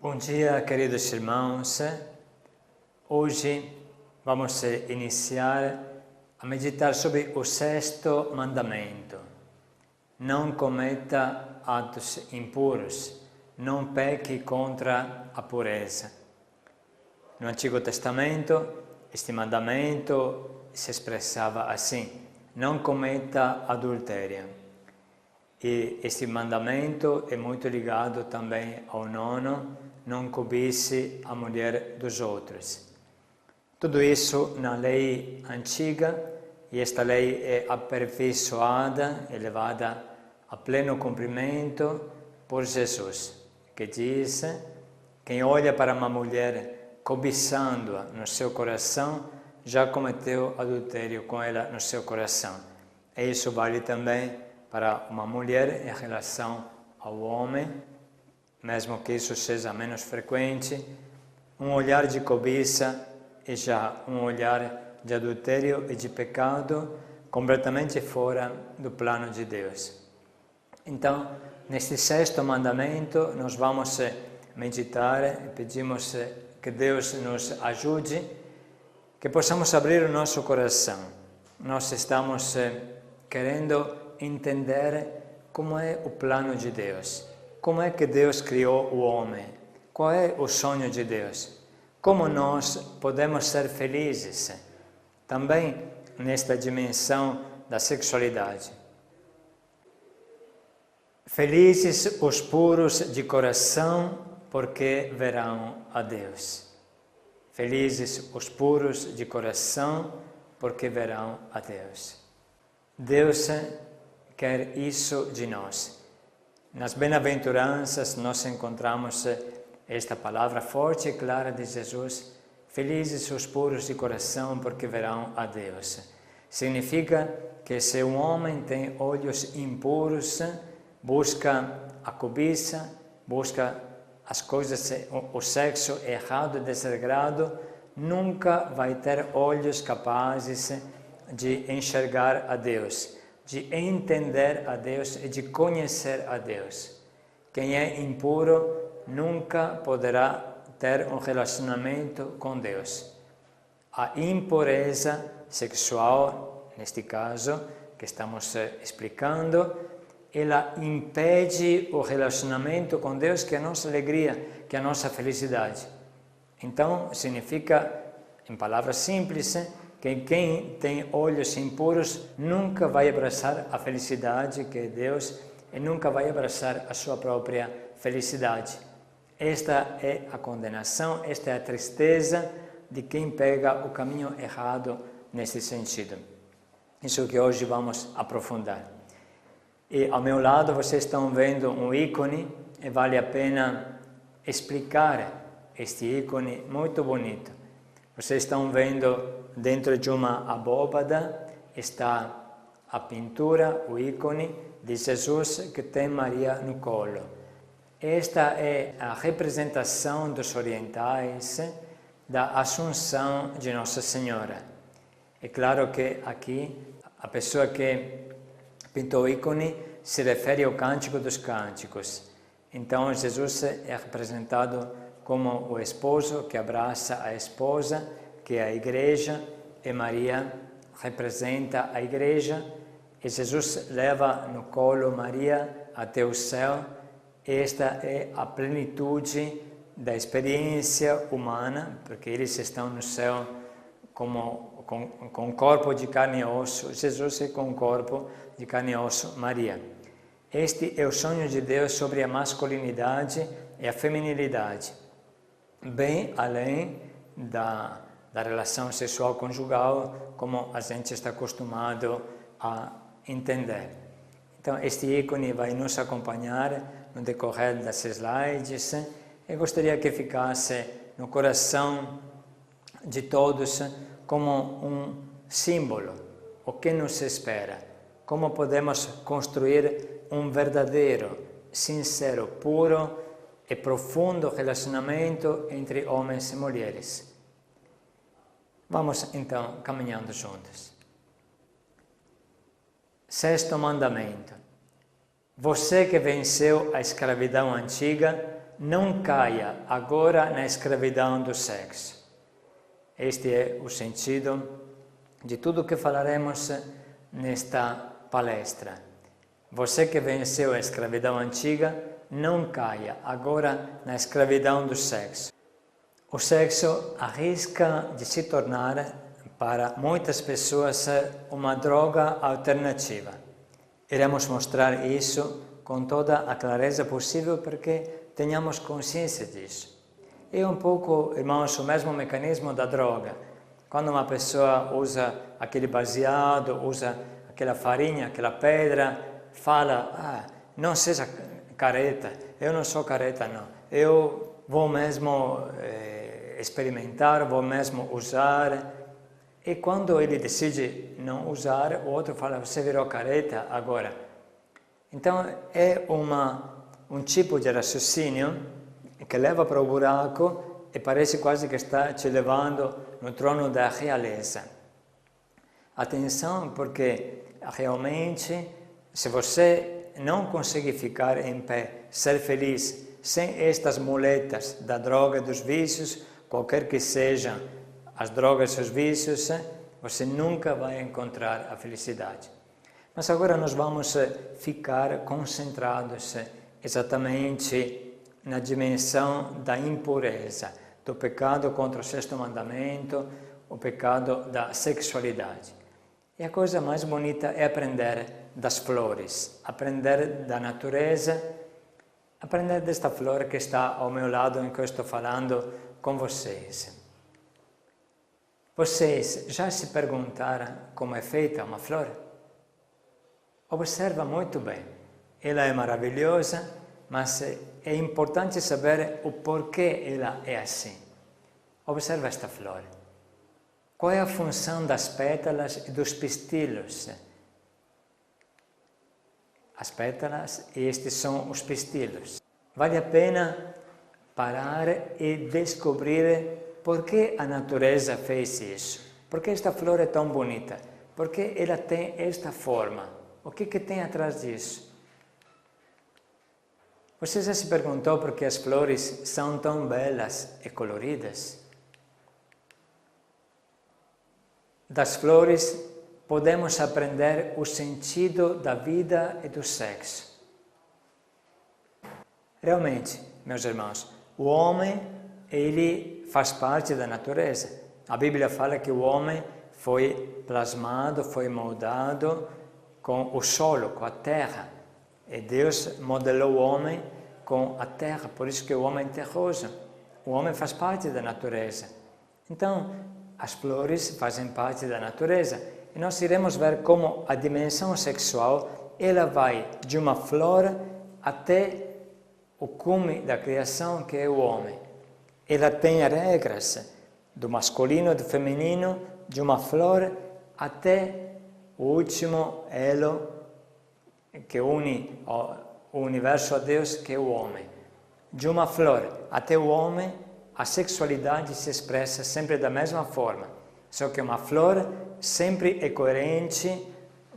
Bom dia, queridos irmãos. Hoje vamos iniciar a meditar sobre o sexto mandamento. Não cometa atos impuros, não peque contra a pureza. No Antigo Testamento, este mandamento se expressava assim: não cometa adultério. E este mandamento é muito ligado também ao nono: não cobice a mulher dos outros. Tudo isso na lei antiga, e esta lei é aperfeiçoada e levada a pleno cumprimento por Jesus, que diz: quem olha para uma mulher cobiçando-a no seu coração, já cometeu adultério com ela no seu coração. E isso vale também para uma mulher em relação ao homem, mesmo que isso seja menos frequente. Um olhar de cobiça é já um olhar de adultério e de pecado completamente fora do plano de Deus. Então, neste sexto mandamento, nós vamos meditar e pedimos que Deus nos ajude, que possamos abrir o nosso coração. Nós estamos querendo entender como é o plano de Deus, como é que Deus criou o homem, qual é o sonho de Deus, como nós podemos ser felizes também nesta dimensão da sexualidade. Felizes os puros de coração, porque verão a Deus. Felizes os puros de coração, porque verão a Deus. Deus quer isso de nós. Nas bem-aventuranças nós encontramos esta palavra forte e clara de Jesus: felizes os puros de coração, porque verão a Deus. Significa que se um homem tem olhos impuros, busca a cobiça, busca as coisas, o sexo errado, desagrado, nunca vai ter olhos capazes de enxergar a Deus, de entender a Deus e de conhecer a Deus. Quem é impuro nunca poderá ter um relacionamento com Deus. A impureza sexual, neste caso, que estamos explicando, ela impede o relacionamento com Deus, que é a nossa alegria, que é a nossa felicidade. Então, significa, em palavras simples, que quem tem olhos impuros nunca vai abraçar a felicidade que é Deus e nunca vai abraçar a sua própria felicidade. Esta é a condenação, esta é a tristeza de quem pega o caminho errado nesse sentido. Isso que hoje vamos aprofundar. E ao meu lado vocês estão vendo um ícone e vale a pena explicar este ícone muito bonito. Vocês estão vendo dentro de uma abóbada está a pintura, o ícone de Jesus que tem Maria no colo. Esta é a representação dos orientais da Assunção de Nossa Senhora. É claro que aqui a pessoa que pintou o ícone se refere ao Cântico dos Cânticos. Então Jesus é representado como o esposo que abraça a esposa, que é a igreja, e Maria representa a igreja, e Jesus leva no colo Maria até o céu. Esta é a plenitude da experiência humana, porque eles estão no céu com corpo de carne e osso, Jesus é com corpo de carne e osso, Maria. Este é o sonho de Deus sobre a masculinidade e a feminilidade, bem além da relação sexual conjugal, como a gente está acostumado a entender. Então, este ícone vai nos acompanhar no decorrer das slides. Eu gostaria que ficasse no coração de todos como um símbolo, o que nos espera, como podemos construir um verdadeiro, sincero, puro e profundo relacionamento entre homens e mulheres. Vamos então caminhando juntos. Sexto mandamento: você que venceu a escravidão antiga, não caia agora na escravidão do sexo. Este é o sentido de tudo que falaremos nesta palestra. Você que venceu a escravidão antiga, não caia agora na escravidão do sexo. O sexo arrisca de se tornar, para muitas pessoas, uma droga alternativa. Iremos mostrar isso com toda a clareza possível porque tenhamos consciência disso. É um pouco, irmãos, o mesmo mecanismo da droga. Quando uma pessoa usa aquele baseado, usa aquela farinha, aquela pedra, fala, não seja careta, eu não sou careta não, eu vou mesmo experimentar, vou mesmo usar. E quando ele decide não usar, o outro fala, você virou careta agora. Então é um tipo de raciocínio que leva para o buraco e parece quase que está te levando no trono da realeza. Atenção, porque realmente, se você não conseguir ficar em pé, ser feliz, sem estas muletas da droga e dos vícios, qualquer que sejam as drogas e os vícios, você nunca vai encontrar a felicidade. Mas agora nós vamos ficar concentrados exatamente na dimensão da impureza, do pecado contra o sexto mandamento, o pecado da sexualidade. E a coisa mais bonita é aprender das flores, aprender da natureza, aprender desta flor que está ao meu lado enquanto eu estou falando com vocês. Vocês já se perguntaram como é feita uma flor? Observa muito bem. Ela é maravilhosa, mas é importante saber o porquê ela é assim. Observa esta flor. Qual é a função das pétalas e dos pistilos? As pétalas e estes são os pistilos. Vale a pena parar e descobrir por que a natureza fez isso. Por que esta flor é tão bonita? Por que ela tem esta forma? O que tem atrás disso? Você já se perguntou por que as flores são tão belas e coloridas? Das flores podemos aprender o sentido da vida e do sexo. Realmente, meus irmãos, o homem, ele faz parte da natureza. A Bíblia fala que o homem foi plasmado, foi moldado com o solo, com a terra. E Deus modelou o homem com a terra, por isso que o homem é terroso. O homem faz parte da natureza. Então, as flores fazem parte da natureza. E nós iremos ver como a dimensão sexual, ela vai de uma flor até o cume da criação, que é o homem. Ela tem regras do masculino e do feminino, de uma flor até o último elo que une o universo a Deus, que é o homem. De uma flor até o homem, a sexualidade se expressa sempre da mesma forma, só que uma flor sempre é coerente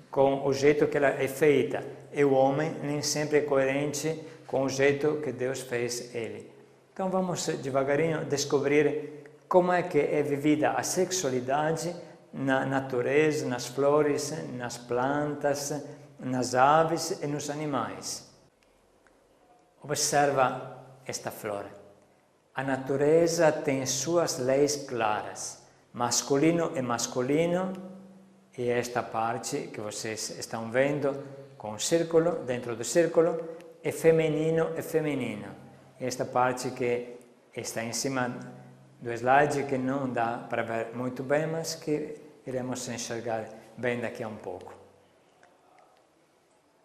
com o jeito que ela é feita, e o homem nem sempre é coerente com o jeito que Deus fez ele. Então vamos devagarinho descobrir como é que é vivida a sexualidade na natureza, nas flores, nas plantas, nas aves e nos animais. Observa esta flor. A natureza tem suas leis claras, masculino é masculino, e esta parte que vocês estão vendo com o círculo, dentro do círculo, é feminino. Esta parte que está em cima do slide, que não dá para ver muito bem, mas que iremos enxergar bem daqui a um pouco.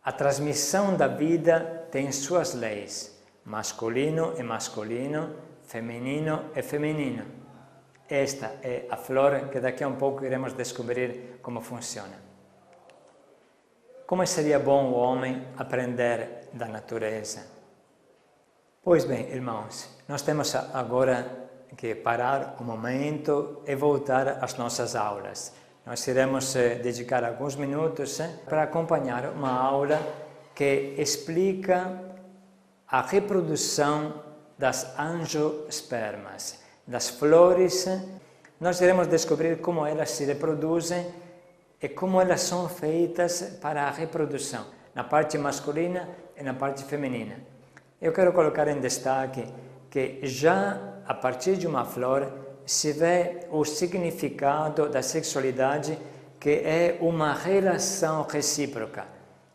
A transmissão da vida tem suas leis, masculino é masculino, feminino é feminino. Esta é a flor que daqui a um pouco iremos descobrir como funciona. Como seria bom o homem aprender da natureza? Pois bem, irmãos, nós temos agora que parar um momento e voltar às nossas aulas. Nós iremos dedicar alguns minutos para acompanhar uma aula que explica a reprodução das angiospermas, das flores, nós iremos descobrir como elas se reproduzem e como elas são feitas para a reprodução, na parte masculina e na parte feminina. Eu quero colocar em destaque que já a partir de uma flor se vê o significado da sexualidade, que é uma relação recíproca.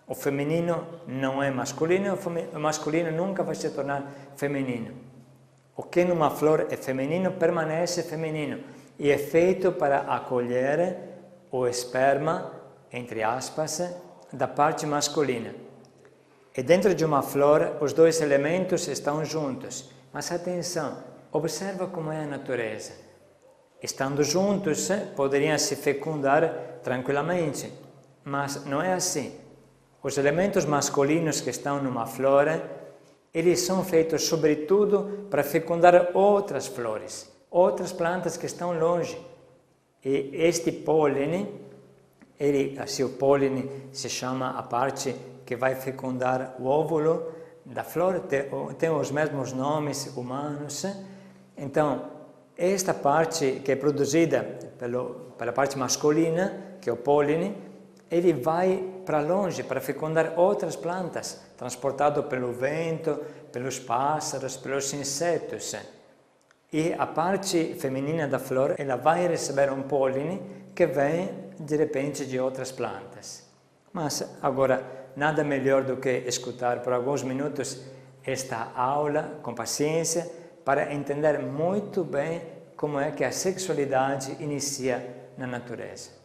O feminino não é masculino, o masculino nunca vai se tornar feminino. O que numa flor é feminino permanece feminino e é feito para acolher o esperma, entre aspas, da parte masculina. E dentro de uma flor, os dois elementos estão juntos. Mas atenção, observa como é a natureza. Estando juntos, poderiam se fecundar tranquilamente, mas não é assim. Os elementos masculinos que estão numa flor, eles são feitos sobretudo para fecundar outras flores, outras plantas que estão longe. E este pólen, assim, o pólen se chama a parte que vai fecundar o óvulo da flor, tem os mesmos nomes humanos. Então, esta parte que é produzida pela parte masculina, que é o pólen, ele vai para longe para fecundar outras plantas, transportado pelo vento, pelos pássaros, pelos insetos. E a parte feminina da flor, ela vai receber um pólen que vem, de repente, de outras plantas. Mas agora, nada melhor do que escutar por alguns minutos esta aula com paciência para entender muito bem como é que a sexualidade inicia na natureza.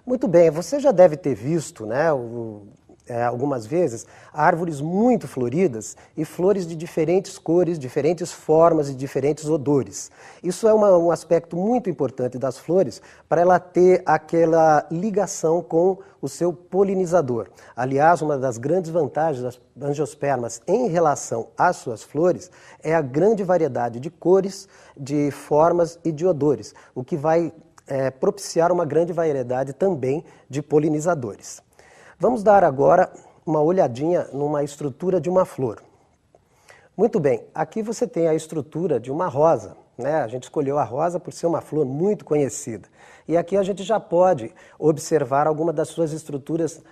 Muito bem, você já deve ter visto, né, algumas vezes, árvores muito floridas e flores de diferentes cores, diferentes formas e diferentes odores. Isso é um aspecto muito importante das flores para ela ter aquela ligação com o seu polinizador. Aliás, uma das grandes vantagens das angiospermas em relação às suas flores é a grande variedade de cores, de formas e de odores, o que vai propiciar uma grande variedade também de polinizadores. Vamos dar agora uma olhadinha numa estrutura de uma flor. Muito bem, aqui você tem a estrutura de uma rosa, né? A gente escolheu a rosa por ser uma flor muito conhecida. E aqui a gente já pode observar alguma das suas estruturas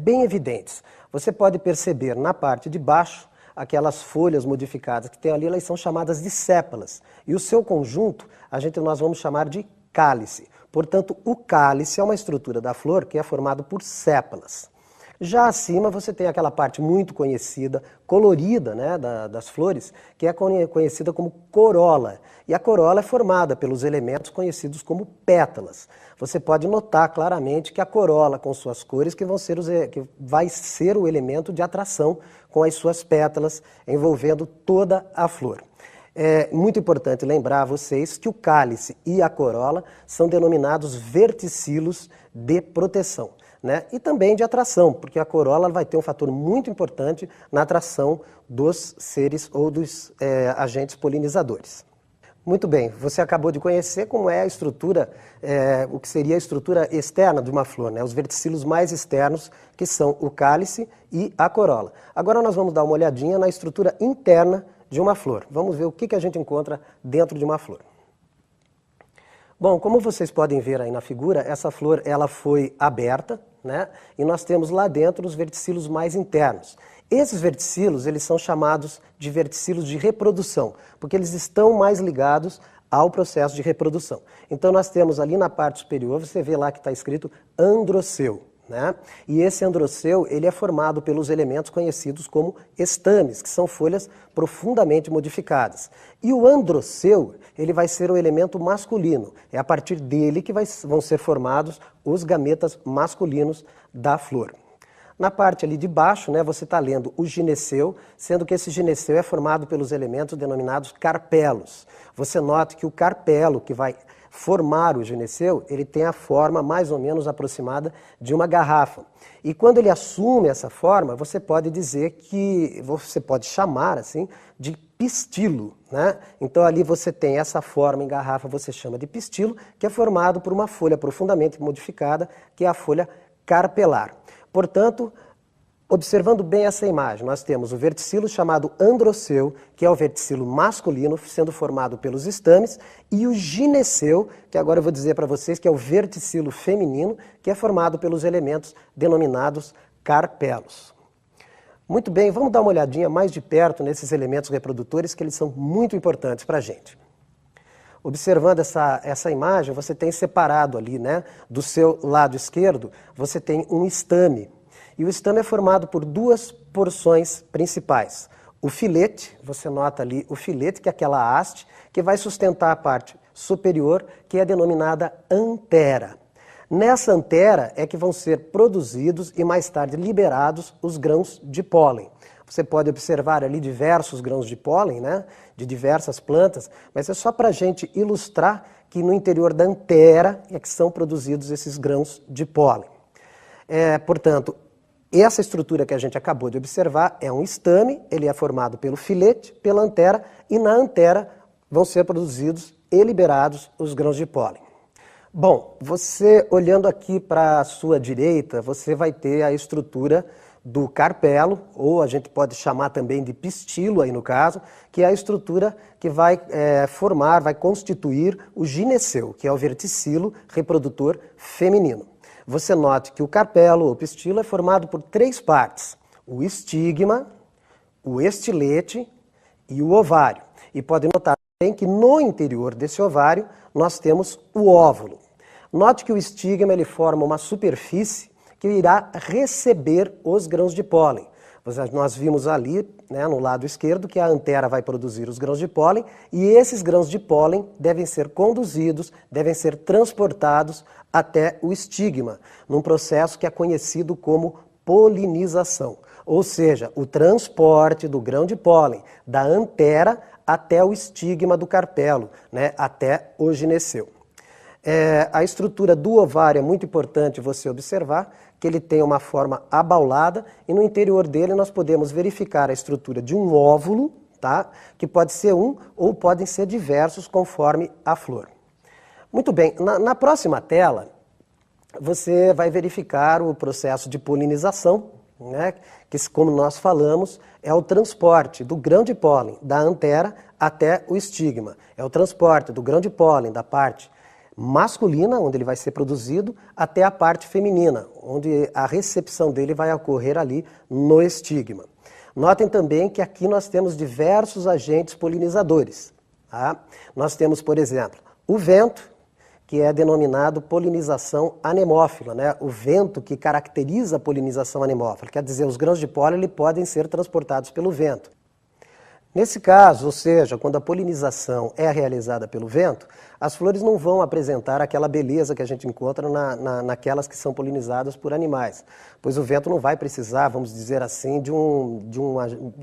bem evidentes. Você pode perceber na parte de baixo aquelas folhas modificadas que tem ali, elas são chamadas de sépalas. E o seu conjunto nós vamos chamar de cálice. Portanto, o cálice é uma estrutura da flor que é formado por sépalas. Já acima você tem aquela parte muito conhecida, colorida, né, das flores, que é conhecida como corola. E a corola é formada pelos elementos conhecidos como pétalas. Você pode notar claramente que a corola com suas cores que vai ser o elemento de atração com as suas pétalas, envolvendo toda a flor. É muito importante lembrar a vocês que o cálice e a corola são denominados verticilos de proteção, né? E também de atração, porque a corola vai ter um fator muito importante na atração dos seres ou dos agentes polinizadores. Muito bem, você acabou de conhecer como é a estrutura, o que seria a estrutura externa de uma flor, né? Os verticilos mais externos, que são o cálice e a corola. Agora nós vamos dar uma olhadinha na estrutura interna de uma flor. Vamos ver o que a gente encontra dentro de uma flor. Bom, como vocês podem ver aí na figura, essa flor ela foi aberta, né? E nós temos lá dentro os verticilos mais internos. Esses verticilos, eles são chamados de verticilos de reprodução, porque eles estão mais ligados ao processo de reprodução. Então nós temos ali na parte superior, você vê lá que está escrito androceu, né? E esse androceu, ele é formado pelos elementos conhecidos como estames, que são folhas profundamente modificadas. E o androceu, ele vai ser o elemento masculino. É a partir dele que vão ser formados os gametas masculinos da flor. Na parte ali de baixo, né, você está lendo o gineceu, sendo que esse gineceu é formado pelos elementos denominados carpelos. Você nota que o carpelo que vai formar o gineceu, ele tem a forma mais ou menos aproximada de uma garrafa. E quando ele assume essa forma, você pode dizer que, você pode chamar assim, de pistilo, né? Então ali você tem essa forma em garrafa, você chama de pistilo, que é formado por uma folha profundamente modificada, que é a folha carpelar. Portanto, observando bem essa imagem, nós temos o verticilo chamado androceu, que é o verticilo masculino, sendo formado pelos estames, e o gineceu, que agora eu vou dizer para vocês que é o verticilo feminino, que é formado pelos elementos denominados carpelos. Muito bem, vamos dar uma olhadinha mais de perto nesses elementos reprodutores, que eles são muito importantes para a gente. Observando essa imagem, você tem separado ali, né, do seu lado esquerdo, você tem um estame. E o estame é formado por duas porções principais. O filete, você nota ali o filete, que é aquela haste, que vai sustentar a parte superior, que é denominada antera. Nessa antera é que vão ser produzidos e mais tarde liberados os grãos de pólen. Você pode observar ali diversos grãos de pólen, né, de diversas plantas, mas é só para a gente ilustrar que no interior da antera é que são produzidos esses grãos de pólen. Portanto, essa estrutura que a gente acabou de observar é um estame, ele é formado pelo filete, pela antera, e na antera vão ser produzidos e liberados os grãos de pólen. Bom, você olhando aqui para a sua direita, você vai ter a estrutura do carpelo, ou a gente pode chamar também de pistilo aí no caso, que é a estrutura que vai vai constituir o gineceu, que é o verticilo reprodutor feminino. Você note que o carpelo ou pistilo é formado por três partes: o estigma, o estilete e o ovário. E pode notar também que no interior desse ovário nós temos o óvulo. Note que o estigma ele forma uma superfície que irá receber os grãos de pólen. Nós vimos ali, né, no lado esquerdo, que a antera vai produzir os grãos de pólen e esses grãos de pólen devem ser conduzidos, devem ser transportados até o estigma, num processo que é conhecido como polinização. Ou seja, o transporte do grão de pólen da antera até o estigma do carpelo, né, até o gineceu. A estrutura do ovário é muito importante você observar, que ele tem uma forma abaulada e no interior dele nós podemos verificar a estrutura de um óvulo, tá? Que pode ser um ou podem ser diversos conforme a flor. Muito bem, na próxima tela você vai verificar o processo de polinização, né? Que, como nós falamos, é o transporte do grão de pólen da antera até o estigma. É o transporte do grão de pólen da parte masculina, onde ele vai ser produzido, até a parte feminina, onde a recepção dele vai ocorrer ali no estigma. Notem também que aqui nós temos diversos agentes polinizadores. Tá? Nós temos, por exemplo, o vento, que é denominado polinização anemófila, né? O vento que caracteriza a polinização anemófila, quer dizer, os grãos de pólen podem ser transportados pelo vento. Nesse caso, ou seja, quando a polinização é realizada pelo vento, as flores não vão apresentar aquela beleza que a gente encontra naquelas que são polinizadas por animais, pois o vento não vai precisar, vamos dizer assim, de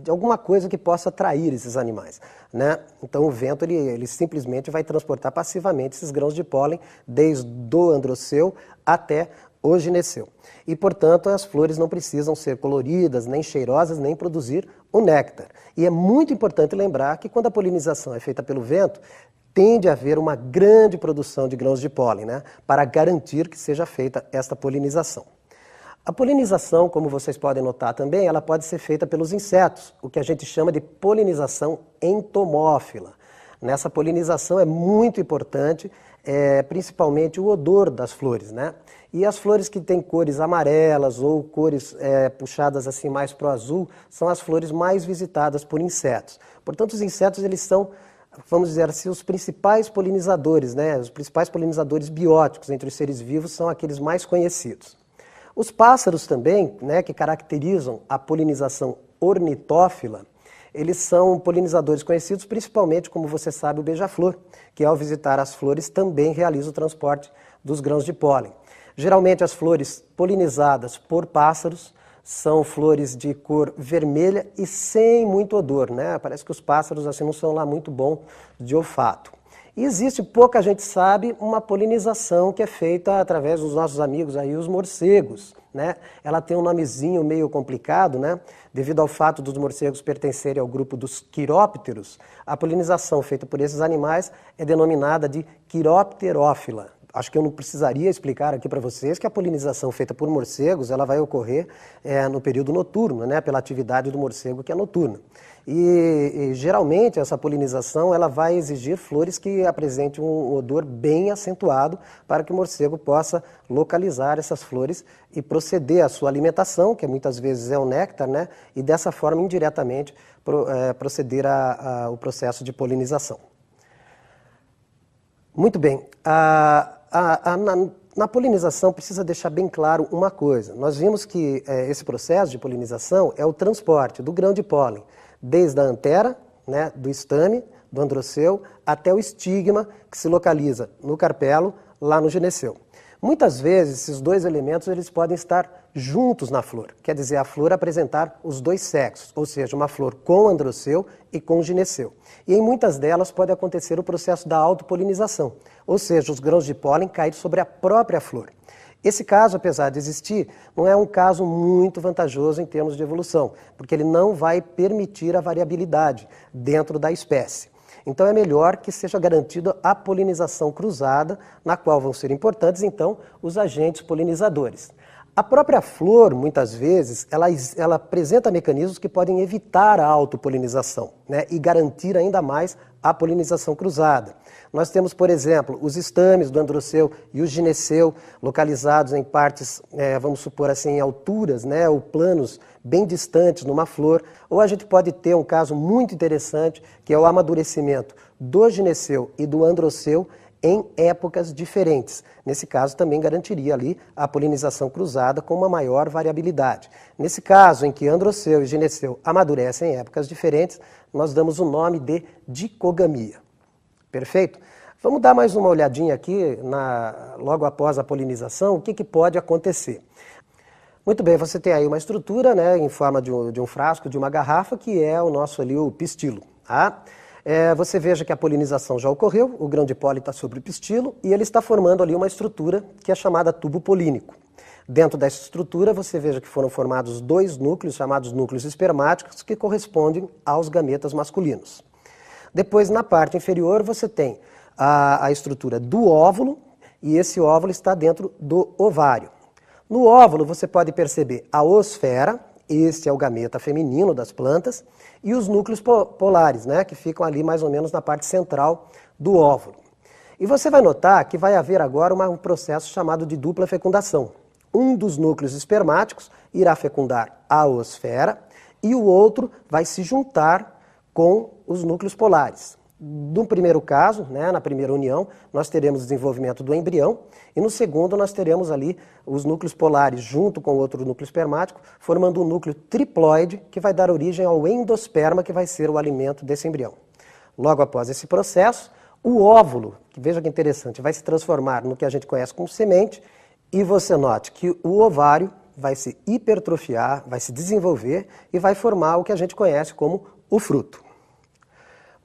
alguma coisa que possa atrair esses animais, né? Então o vento ele simplesmente vai transportar passivamente esses grãos de pólen desde o androceu até o gineceu. E, portanto, as flores não precisam ser coloridas, nem cheirosas, nem produzir o néctar. E é muito importante lembrar que quando a polinização é feita pelo vento, tende a haver uma grande produção de grãos de pólen, né, para garantir que seja feita esta polinização. A polinização, como vocês podem notar também, ela pode ser feita pelos insetos, o que a gente chama de polinização entomófila. Nessa polinização é muito importante principalmente o odor das flores, né? E as flores que têm cores amarelas ou cores puxadas assim mais para o azul são as flores mais visitadas por insetos. Portanto, os insetos eles são, vamos dizer assim, os principais polinizadores, né? Os principais polinizadores bióticos entre os seres vivos são aqueles mais conhecidos. Os pássaros também, né, que caracterizam a polinização ornitófila, eles são polinizadores conhecidos principalmente, como você sabe, o beija-flor, que ao visitar as flores também realiza o transporte dos grãos de pólen. Geralmente as flores polinizadas por pássaros são flores de cor vermelha e sem muito odor, né? Parece que os pássaros assim não são lá muito bons de olfato. E existe, pouca gente sabe, uma polinização que é feita através dos nossos amigos aí, os morcegos, né? Ela tem um nomezinho meio complicado, né? Devido ao fato dos morcegos pertencerem ao grupo dos quirópteros, a polinização feita por esses animais é denominada de quiropterófila. Acho que eu não precisaria explicar aqui para vocês que a polinização feita por morcegos ela vai ocorrer no período noturno, né? Pela atividade do morcego que é noturna. E geralmente essa polinização ela vai exigir flores que apresentem um odor bem acentuado para que o morcego possa localizar essas flores e proceder à sua alimentação, que muitas vezes é o néctar, né? E dessa forma indiretamente proceder ao processo de polinização. Muito bem, na polinização precisa deixar bem claro uma coisa. Nós vimos que esse processo de polinização é o transporte do grão de pólen, desde a antera, né, do estame, do androceu, até o estigma, que se localiza no carpelo, lá no gineceu. Muitas vezes esses dois elementos eles podem estar juntos na flor, quer dizer, a flor apresentar os dois sexos, ou seja, uma flor com androceu e com gineceu. E em muitas delas pode acontecer o processo da autopolinização, ou seja, os grãos de pólen caem sobre a própria flor. Esse caso, apesar de existir, não é um caso muito vantajoso em termos de evolução, porque ele não vai permitir a variabilidade dentro da espécie. Então é melhor que seja garantida a polinização cruzada, na qual vão ser importantes, então, os agentes polinizadores. A própria flor, muitas vezes, ela apresenta mecanismos que podem evitar a autopolinização, né, e garantir ainda mais a polinização cruzada. Nós temos, por exemplo, os estames do androceu e o gineceu, localizados em partes, vamos supor assim, em alturas, né, ou planos bem distantes numa flor. Ou a gente pode ter um caso muito interessante, que é o amadurecimento do gineceu e do androceu em épocas diferentes. Nesse caso, também garantiria ali a polinização cruzada com uma maior variabilidade. Nesse caso, em que androceu e gineceu amadurecem em épocas diferentes, nós damos o nome de dicogamia. Perfeito? Vamos dar mais uma olhadinha aqui, logo após a polinização, o que pode acontecer. Muito bem, você tem aí uma estrutura, né, em forma de um frasco, de uma garrafa, que é o nosso ali, o pistilo. Tá? Você veja que a polinização já ocorreu, o grão de pólen está sobre o pistilo e ele está formando ali uma estrutura que é chamada tubo polínico. Dentro dessa estrutura você veja que foram formados dois núcleos, chamados núcleos espermáticos, que correspondem aos gametas masculinos. Depois, na parte inferior, você tem a estrutura do óvulo e esse óvulo está dentro do ovário. No óvulo você pode perceber a oosfera, este é o gameta feminino das plantas, e os núcleos polares, né, que ficam ali mais ou menos na parte central do óvulo. E você vai notar que vai haver agora um processo chamado de dupla fecundação. Um dos núcleos espermáticos irá fecundar a oosfera e o outro vai se juntar com os núcleos polares. No primeiro caso, né, na primeira união, nós teremos o desenvolvimento do embrião e no segundo nós teremos ali os núcleos polares junto com o outro núcleo espermático, formando um núcleo triploide que vai dar origem ao endosperma, que vai ser o alimento desse embrião. Logo após esse processo, o óvulo, que veja que interessante, vai se transformar no que a gente conhece como semente e você note que o ovário vai se hipertrofiar, vai se desenvolver e vai formar o que a gente conhece como o fruto.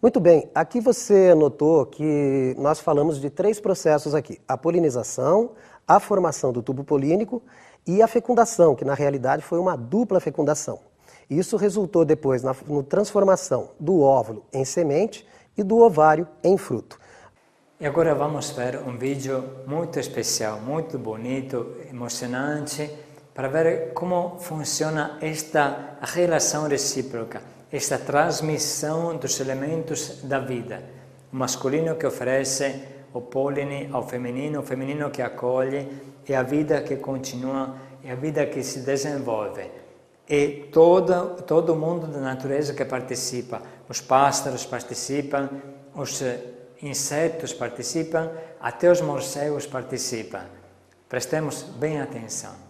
Muito bem, aqui você notou que nós falamos de três processos aqui. A polinização, a formação do tubo polínico e a fecundação, que na realidade foi uma dupla fecundação. Isso resultou depois na transformação do óvulo em semente e do ovário em fruto. E agora vamos ver um vídeo muito especial, muito bonito, emocionante, para ver como funciona esta relação recíproca. Esta transmissão dos elementos da vida. O masculino que oferece o pólen ao feminino, o feminino que acolhe, é a vida que continua, é a vida que se desenvolve. E todo o mundo da natureza que participa, os pássaros participam, os insetos participam, até os morcegos participam. Prestemos bem atenção.